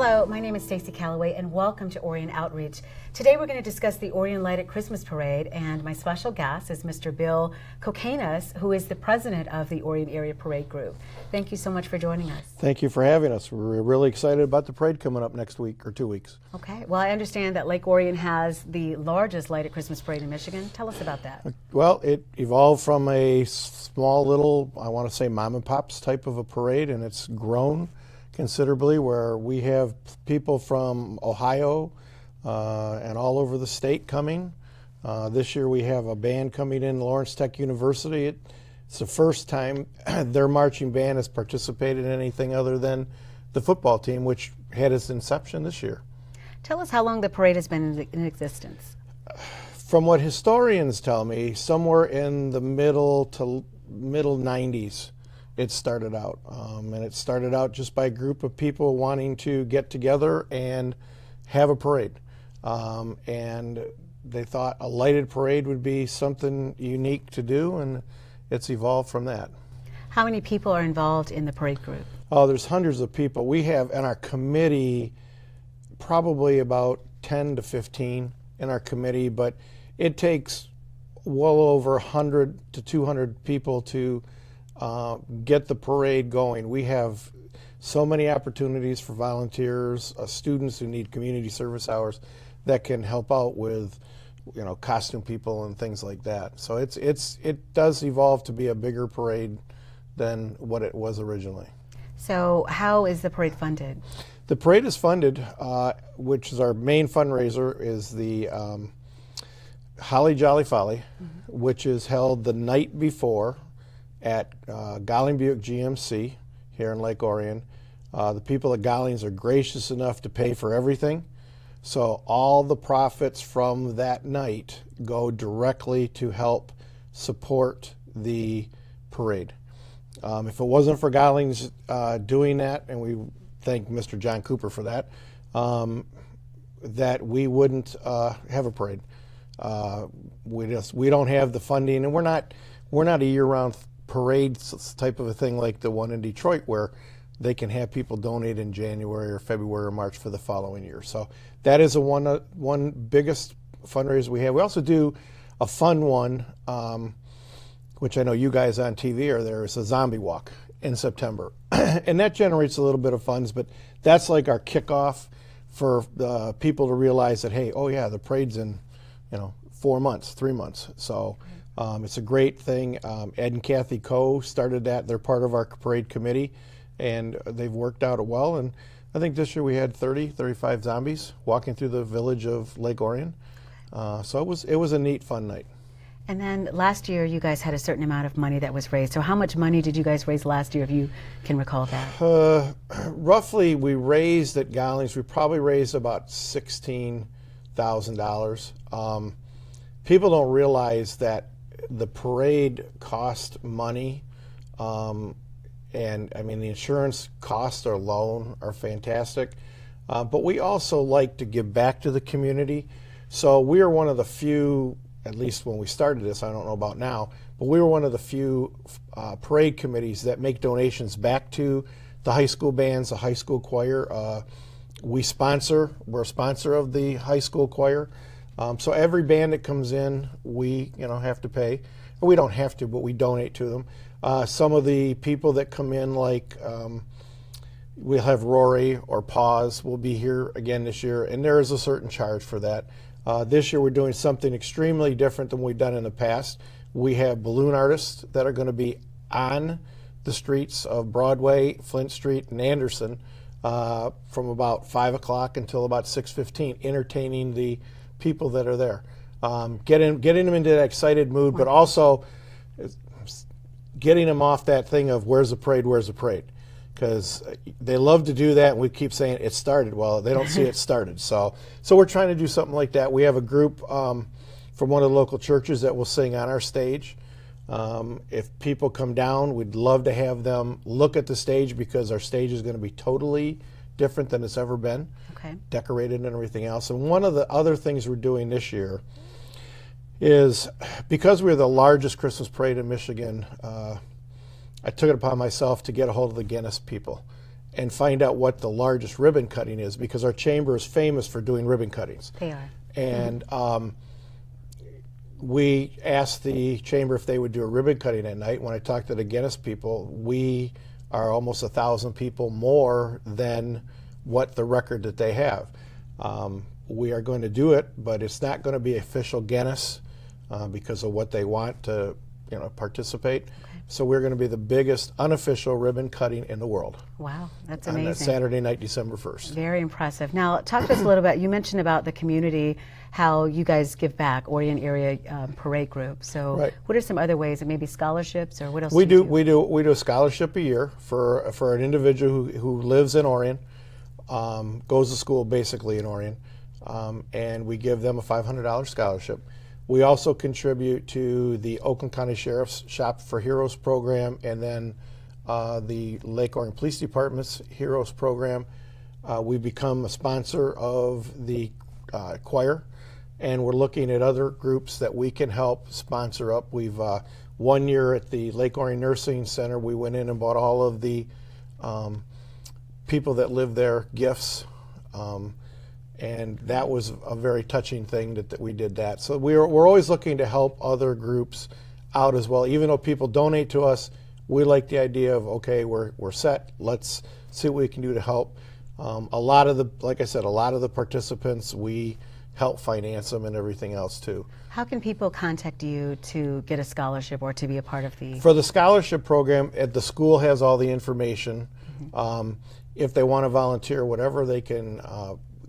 Hello, my name is Stacy Calloway and welcome to Orion Outreach. Today we're going to discuss the Orion Lighted Christmas Parade, and my special guest is Mr. Bill Kokenos, who is the president of the Orion Area Parade Group. Thank you so much for joining us. Thank you for having us. We're really excited about the parade coming up next week or 2 weeks. Okay, well, I understand that Lake Orion has the largest lighted Christmas parade in Michigan. Tell us about that. Well, it evolved from a small little, I want to say mom and pops type of a parade, and it's grown considerably, where we have people from Ohio and all over the state coming. This year we have a band coming in Lawrence Tech University. It's the first time their marching band has participated in anything other than the football team, which had its inception this year. Tell us how long the parade has been in existence. From what historians tell me, somewhere in the middle 90s. It started out, and it started out just by a group of people wanting to get together and have a parade. And they thought a lighted parade would be something unique to do, and it's evolved from that. How many people are involved in the parade group? Oh, there's hundreds of people. We have in our committee probably about 10 to 15 in our committee, but it takes well over 100 to 200 people to get the parade going. We have so many opportunities for volunteers, students who need community service hours that can help out with, costume people and things like that. So it does evolve to be a bigger parade than what it was originally. So how is the parade funded? The parade is funded, which is our main fundraiser, is the Holly Jolly Folly, which is held the night before at Gowling Buick GMC here in Lake Orion. The people at Gowlings are gracious enough to pay for everything, so all the profits from that night go directly to help support the parade. If it wasn't for Gowlings doing that, and we thank Mr. John Cooper for that, that we wouldn't have a parade. We don't have the funding, and we're not a year-round parade type of a thing like the one in Detroit, where they can have people donate in January or February or March for the following year. So that is one biggest fundraiser we have. We also do a fun one, which I know you guys on TV are there. It's a zombie walk in September, and that generates a little bit of funds. But that's like our kickoff for the people to realize that, hey, oh yeah, the parade's in 4 months, 3 months. So. It's a great thing. Ed and Kathy Coe started that. They're part of our parade committee, and they've worked out well. And I think this year we had 35 zombies walking through the village of Lake Orion. So it was a neat, fun night. And then last year you guys had a certain amount of money that was raised. So how much money did you guys raise last year, if you can recall that? Roughly, we raised at Gowlings, we probably raised about $16,000. People don't realize that the parade cost money, and I mean the insurance costs are low, are fantastic, but we also like to give back to the community. So we are one of the few, at least when we started this, I don't know about now, but we were one of the few parade committees that make donations back to the high school bands, the high school choir. We're a sponsor of the high school choir. So every band that comes in, we have to pay. We don't have to, but we donate to them. Some of the people that come in, like we'll have Rory or Pause will be here again this year, and there is a certain charge for that. This year we're doing something extremely different than we've done in the past. We have balloon artists that are going to be on the streets of Broadway, Flint Street, and Anderson from about 5 o'clock until about 6:15, entertaining the people that are there, getting them into that excited mood, but also getting them off that thing of where's the parade, because they love to do that, and we keep saying it started. Well, they don't see it started. So we're trying to do something like that. We have a group from one of the local churches that will sing on our stage. If people come down, we'd love to have them look at the stage, because our stage is going to be totally different than it's ever been, decorated and everything else. And one of the other things we're doing this year is, because we're the largest Christmas parade in Michigan, I took it upon myself to get a hold of the Guinness people and find out what the largest ribbon cutting is, because our chamber is famous for doing ribbon cuttings. They are. And we asked the chamber if they would do a ribbon cutting at night. When I talked to the Guinness people, we are almost 1,000 people more than what the record that they have. We are going to do it, but it's not going to be official Guinness because of what they want to, participate. Okay. So we're going to be the biggest unofficial ribbon cutting in the world. Wow, that's amazing. On that Saturday night, December 1st. Very impressive. Now, talk to us a little bit. You mentioned about the community, how you guys give back, Orion Area Parade Group. So, right. What are some other ways? Maybe scholarships, or what else? We do a scholarship a year for an individual who lives in Orion, goes to school basically in Orion, and we give them a $500 scholarship. We also contribute to the Oakland County Sheriff's Shop for Heroes program, and then the Lake Orion Police Department's Heroes program. We've become a sponsor of the choir, and we're looking at other groups that we can help sponsor up. We've 1 year at the Lake Orion Nursing Center, we went in and bought all of the people that live there gifts. And that was a very touching thing that we did that. So we're always looking to help other groups out as well. Even though people donate to us, we like the idea of, okay, we're set. Let's see what we can do to help. Like I said, a lot of the participants, we help finance them and everything else too. How can people contact you to get a scholarship or to be a part of the? For the scholarship program, the school has all the information. Mm-hmm. If they want to volunteer, whatever, they can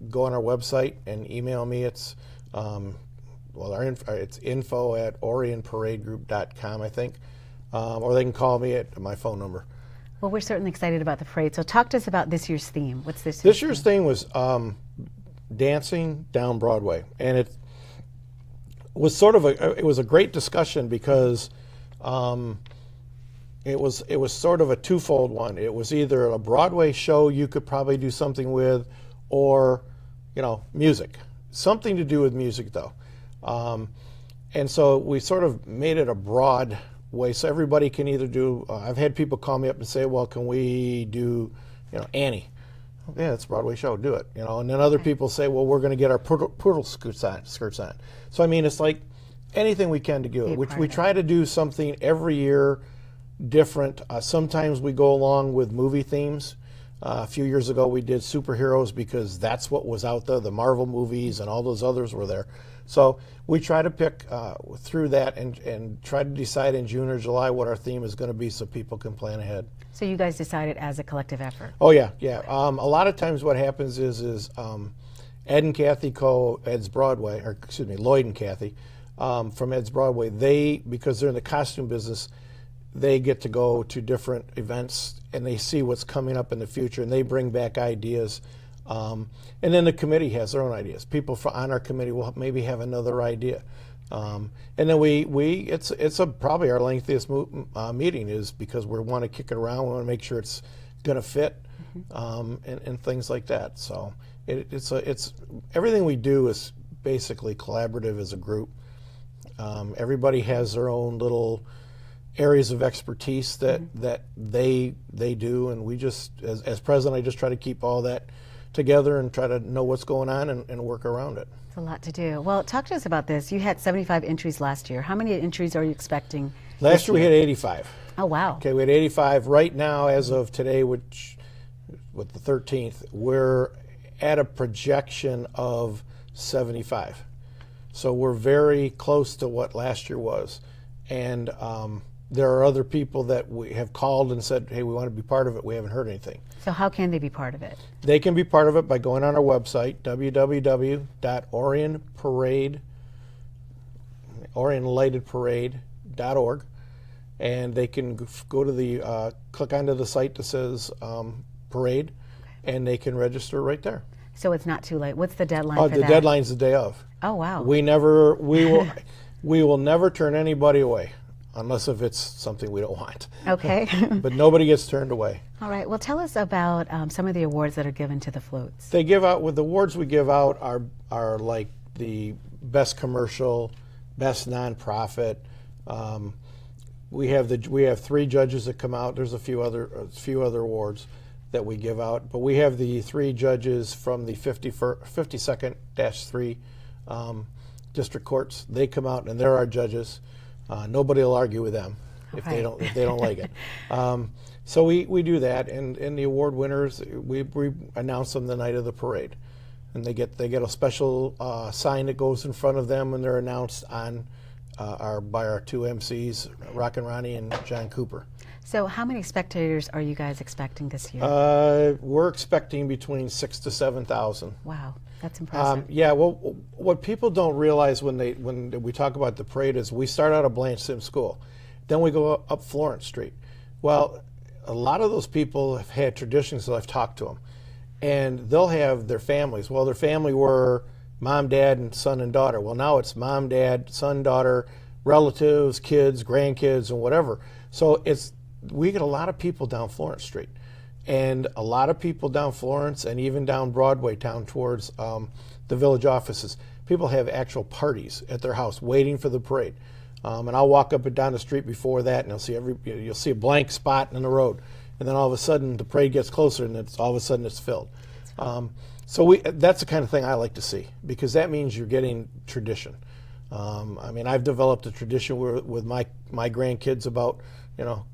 go on our website and email me. It's it's info@orionparadegroup.com, I think, or they can call me at my phone number. Well, we're certainly excited about the parade. So talk to us about this year's theme. What's this? This year's theme was dancing down Broadway, and it was sort of a great discussion because it was sort of a twofold one. It was either a Broadway show you could probably do something with, or music, something to do with music though. And so we sort of made it a broad way so everybody can either do, I've had people call me up and say, well, can we do, Annie? Yeah, it's a Broadway show, do it. And then other people say, well, we're going to get our poodle skirts on. So I mean, it's like anything we can to do it. We try to do something every year different. Sometimes we go along with movie themes. A few years ago, we did superheroes because that's what was out there. The Marvel movies and all those others were there. So we try to pick through that and try to decide in June or July what our theme is going to be so people can plan ahead. So you guys decided as a collective effort? Oh, yeah. A lot of times what happens is Ed and Kathy Ed's Broadway, or excuse me, Lloyd and Kathy from Ed's Broadway, because they're in the costume business, they get to go to different events and they see what's coming up in the future and they bring back ideas. And then the committee has their own ideas. People on our committee will maybe have another idea. And then it's probably our lengthiest meeting is because we want to kick it around. We want to make sure it's going to fit, and things like that. So it's everything we do is basically collaborative as a group. Everybody has their own little areas of expertise that they do, and we just, as president, I just try to keep all that together and try to know what's going on and work around it. It's a lot to do. Well, talk to us about this. You had 75 entries last year. How many entries are you expecting? Last year we had 85. Oh, wow. Okay, we had 85. Right now, as of today, which with the 13th, we're at a projection of 75. So we're very close to what last year was. And there are other people that we have called and said, hey, we want to be part of it. We haven't heard anything. So how can they be part of it? They can be part of it by going on our website, orionlightedparade.org, and they can go to the click onto the site that says parade, and they can register right there. So it's not too late. What's the deadline for that? The deadline's the day of. Oh, wow. We will never turn anybody away. Unless if it's something we don't want. Okay. But nobody gets turned away. All right. Well, tell us about some of the awards that are given to the floats. They give out, with the awards we give out are like the best commercial, best nonprofit. We have 3 judges that come out. There's a few other awards. that we give out. But we have the 3 judges from the 52nd-3 district courts. They come out and they're our judges. Nobody will argue with them if they don't like it. So we do that, and the award winners, we announce them the night of the parade, and they get a special sign that goes in front of them, and they're announced on by our 2 MCs, Rockin' Ronnie and John Cooper. So how many spectators are you guys expecting this year? We're expecting between 6,000 to 7,000. Wow, that's impressive. Yeah, well, what people don't realize when we talk about the parade is we start out at Blanche Sims School, then we go up Florence Street. Well, a lot of those people have had traditions that I've talked to them, and they'll have their families. Well, their family were mom, dad, and son and daughter. Well, now it's mom, dad, son, daughter, relatives, kids, grandkids, and whatever. So we get a lot of people down Florence Street, and a lot of people down Florence and even down Broadway down towards the village offices. People have actual parties at their house waiting for the parade. And I'll walk up and down the street before that, and you'll see a blank spot in the road, and then all of a sudden the parade gets closer, and all of a sudden it's filled. So that's the kind of thing I like to see, because that means you're getting tradition. I mean, I've developed a tradition with my grandkids about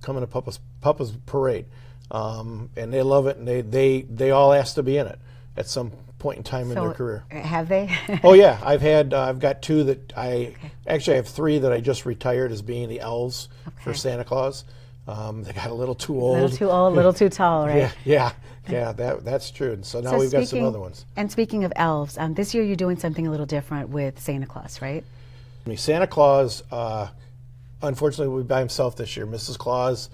coming to Papa's parade, and they love it, and they all ask to be in it at some point in time in their career. Have they? Oh yeah, I've got 2 that actually I have 3 that I just retired as being the elves for Santa Claus. They got a little too old. A little too old, a little too tall, right? Yeah, that's true. And so now we've got some other ones. And speaking of elves, this year you're doing something a little different with Santa Claus, right? Santa Claus, unfortunately, will be by himself this year. Mrs. Claus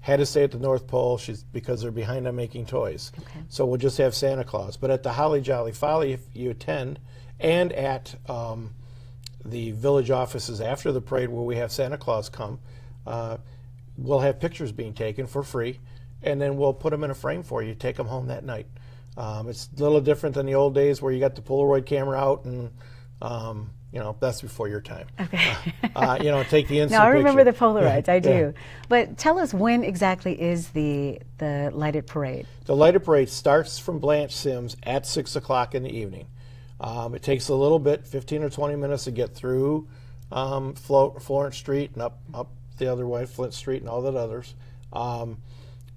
had to stay at the North Pole because they're behind on making toys. Okay. So we'll just have Santa Claus. But at the Holly Jolly Folly, if you attend, and at the village offices after the parade where we have Santa Claus come, we'll have pictures being taken for free, and then we'll put them in a frame for you. Take them home that night. It's a little different than the old days where you got the Polaroid camera out and that's before your time. Okay. Take the instant No, I remember picture. the Polaroids. I do. Yeah. But tell us, when exactly is the lighted parade? The lighted parade starts from Blanche Sims at 6 o'clock in the evening. It takes a little bit, 15 or 20 minutes to get through Florence Street and up the other way, Flint Street and all that others. And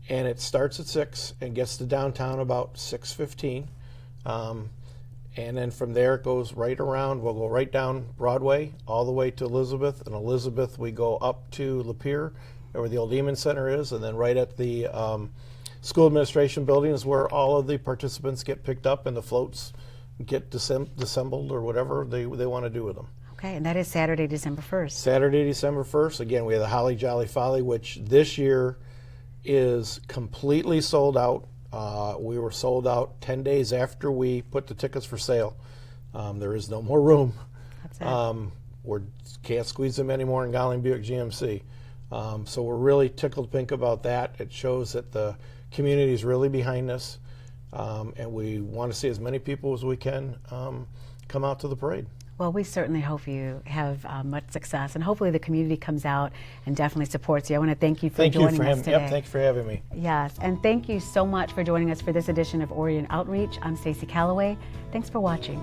it starts at 6 and gets to downtown about 6:15. And then from there it goes right around. We'll go right down Broadway all the way to Elizabeth. And Elizabeth we go up to Lapeer, where the old Eamon Center is, and then right at the school administration building is where all of the participants get picked up and the floats get disassembled or whatever they want to do with them. Okay, and that is Saturday, December 1st. Saturday, December 1st. Again, we have the Holly Jolly Folly, which this year is completely sold out. We were sold out 10 days after we put the tickets for sale. There is no more room. That's it. We can't squeeze them anymore in Gowling Buick GMC. So we're really tickled pink about that. It shows that the community is really behind us, and we want to see as many people as we can come out to the parade. Well, we certainly hope you have much success, and hopefully the community comes out and definitely supports you. I want to thank you for joining us today. Thank you for having me. Yes, and thank you so much for joining us for this edition of Orion Outreach. I'm Stacy Calloway. Thanks for watching.